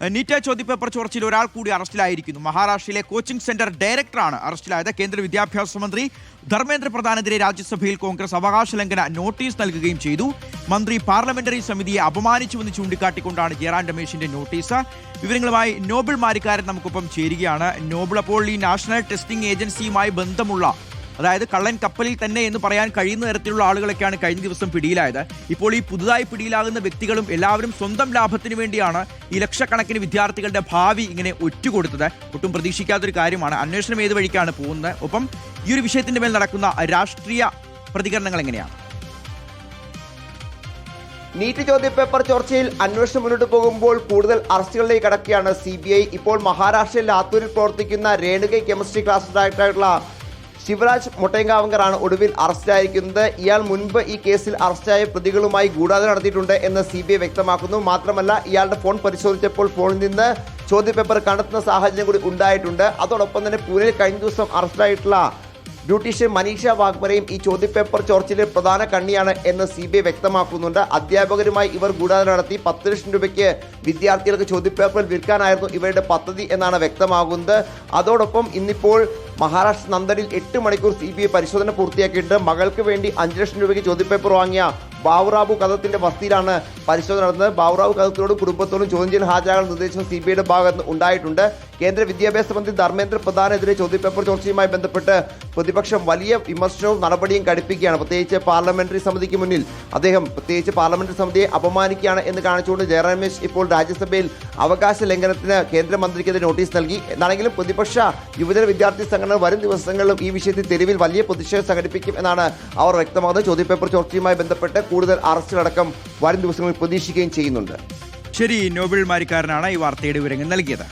NEET ചോദ്യപേപ്പർ ചോർച്ചയിൽ ഒരാൾ കൂടി അറസ്റ്റിലായിരിക്കുന്നു. മഹാരാഷ്ട്രയിലെ കോച്ചിംഗ് സെന്റർ ഡയറക്ടറാണ് അറസ്റ്റിലായത്. കേന്ദ്ര വിദ്യാഭ്യാസ മന്ത്രി ധർമ്മേന്ദ്ര പ്രധാനെതിരെ രാജ്യസഭയിൽ കോൺഗ്രസ് അവകാശ ലംഘന നോട്ടീസ് നൽകുകയും ചെയ്തു. മന്ത്രി പാർലമെന്ററി സമിതിയെ അപമാനിച്ചുവെന്ന് ചൂണ്ടിക്കാട്ടിക്കൊണ്ടാണ് ജയറാം രമേശിന്റെ നോട്ടീസ്. വിവരങ്ങളുമായി നോബിൾ മാരിക്കാരൻ നമുക്കൊപ്പം ചേരുകയാണ്. നോബിൾ, അപ്പോൾ ഈ നാഷണൽ ടെസ്റ്റിംഗ് ഏജൻസിയുമായി ബന്ധമുള്ള, അതായത് കള്ളൻ കപ്പലിൽ തന്നെ എന്ന് പറയാൻ കഴിയുന്ന തരത്തിലുള്ള ആളുകളൊക്കെയാണ് കഴിഞ്ഞ ദിവസം പിടിയിലായത്. ഇപ്പോൾ ഈ പുതുതായി പിടിയിലാകുന്ന വ്യക്തികളും എല്ലാവരും സ്വന്തം ലാഭത്തിന് വേണ്ടിയാണ് ഈ ലക്ഷക്കണക്കിന് വിദ്യാർത്ഥികളുടെ ഭാവി ഇങ്ങനെ ഒറ്റുകൊടുത്തത്. ഒട്ടും പ്രതീക്ഷിക്കാത്തൊരു കാര്യമാണ്. അന്വേഷണം ഏത് വഴിക്കാണ് പോകുന്നത്? ഒപ്പം ഈ ഒരു വിഷയത്തിന്റെ മേൽ നടക്കുന്ന രാഷ്ട്രീയ പ്രതികരണങ്ങൾ എങ്ങനെയാണ്? നീറ്റ് ചോദ്യപേപ്പർ ചോർച്ചയിൽ അന്വേഷണം മുന്നോട്ട് പോകുമ്പോൾ കൂടുതൽ അറസ്റ്റുകളിലേക്ക് കടക്കുകയാണ് CBI. ഇപ്പോൾ മഹാരാഷ്ട്രയിൽ ലാത്തൂരിൽ പ്രവർത്തിക്കുന്ന രേണുകൈ കെമിസ്ട്രി ക്ലാസ് ഡയറക്ടറായിട്ടുള്ള ശിവരാജ് മൊട്ടേങ്കാവങ്കറാണ് ഒടുവിൽ അറസ്റ്റായിരിക്കുന്നത്. ഇയാൾ മുൻപ് ഈ കേസിൽ അറസ്റ്റായ പ്രതികളുമായി ഗൂഢാലോചന നടത്തിയിട്ടുണ്ട് എന്ന് CBI വ്യക്തമാക്കുന്നു. മാത്രമല്ല, ഇയാളുടെ ഫോൺ പരിശോധിച്ചപ്പോൾ ഫോണിൽ നിന്ന് ചോദ്യപേപ്പർ കണ്ടെത്തുന്ന സാഹചര്യം കൂടി ഉണ്ടായിട്ടുണ്ട്. അതോടൊപ്പം തന്നെ പൂനെയിൽ കഴിഞ്ഞ ദിവസം അറസ്റ്റായിട്ടുള്ള ബ്യൂട്ടീഷ്യൻ മനീഷ വാഗ്മരയും ഈ ചോദ്യപേപ്പർ ചോർച്ചയിലെ പ്രധാന കണ്ണിയാണ് എന്ന് CBI വ്യക്തമാക്കുന്നുണ്ട്. അധ്യാപകരുമായി ഇവർ ഗൂഢാലോചന നടത്തി 10 ലക്ഷം രൂപയ്ക്ക് വിദ്യാർത്ഥികൾക്ക് ചോദ്യപേപ്പർ വിൽക്കാനായിരുന്നു ഇവരുടെ പദ്ധതി എന്നാണ് വ്യക്തമാകുന്നത്. അതോടൊപ്പം ഇന്നിപ്പോൾ മഹാരാഷ്ട്ര നന്ദനിൽ 8 മണിക്കൂർ CBI പരിശോധന പൂർത്തിയാക്കിയിട്ട് മകൾക്ക് വേണ്ടി 5 ലക്ഷം രൂപയ്ക്ക് ചോദ്യപേപ്പർ വാങ്ങിയ ബാബുറാവു കദത്തിന്റെ വസതിയിലാണ് പരിശോധന നടന്നത്. ബാബുറാവു കദത്തോടും കുടുംബത്തോടും ചോദ്യം ചെയ്യൽ ഹാജരാകാൻ നിർദ്ദേശം CBIയുടെ ഭാഗത്ത് ഉണ്ടായിട്ടുണ്ട്. കേന്ദ്ര വിദ്യാഭ്യാസ മന്ത്രി ധർമ്മേന്ദ്ര പ്രധാനെതിരെ ചോദ്യപേപ്പർ ചോർച്ചയുമായി ബന്ധപ്പെട്ട് പ്രതിപക്ഷം വലിയ വിമർശനവും നടപടിയും ഘടിപ്പിക്കുകയാണ്. പ്രത്യേകിച്ച് പാർലമെന്ററി സമിതിക്ക് മുന്നിൽ അദ്ദേഹം പാർലമെന്ററി സമിതിയെ അപമാനിക്കുകയാണ് എന്ന് കാണിച്ചുകൊണ്ട് ജയറാം രമേശ് ഇപ്പോൾ രാജ്യസഭയിൽ അവകാശ ലംഘനത്തിന് കേന്ദ്രമന്ത്രിക്കെതിരെ നോട്ടീസ് നൽകി. എന്നാണെങ്കിലും പ്രതിപക്ഷ യുവജന വിദ്യാർത്ഥി സംഘടന വരും ദിവസങ്ങളിലും ഈ വിഷയത്തിൽ തെരുവിൽ വലിയ പ്രതിഷേധം സംഘടിപ്പിക്കും എന്നാണ് അവർ വ്യക്തമാക്കുന്നത്. ചോദ്യപേപ്പർ ചോർച്ചയുമായി ബന്ധപ്പെട്ട് കൂടുതൽ അറസ്റ്റുകളടക്കം വരും ദിവസങ്ങളിൽ പ്രതീക്ഷിക്കുകയും ചെയ്യുന്നുണ്ട്. ശരി, നോബിൾ മാരിക്കാരനാണ് ഈ വാർത്തയുടെ വിവരങ്ങൾ നൽകിയത്.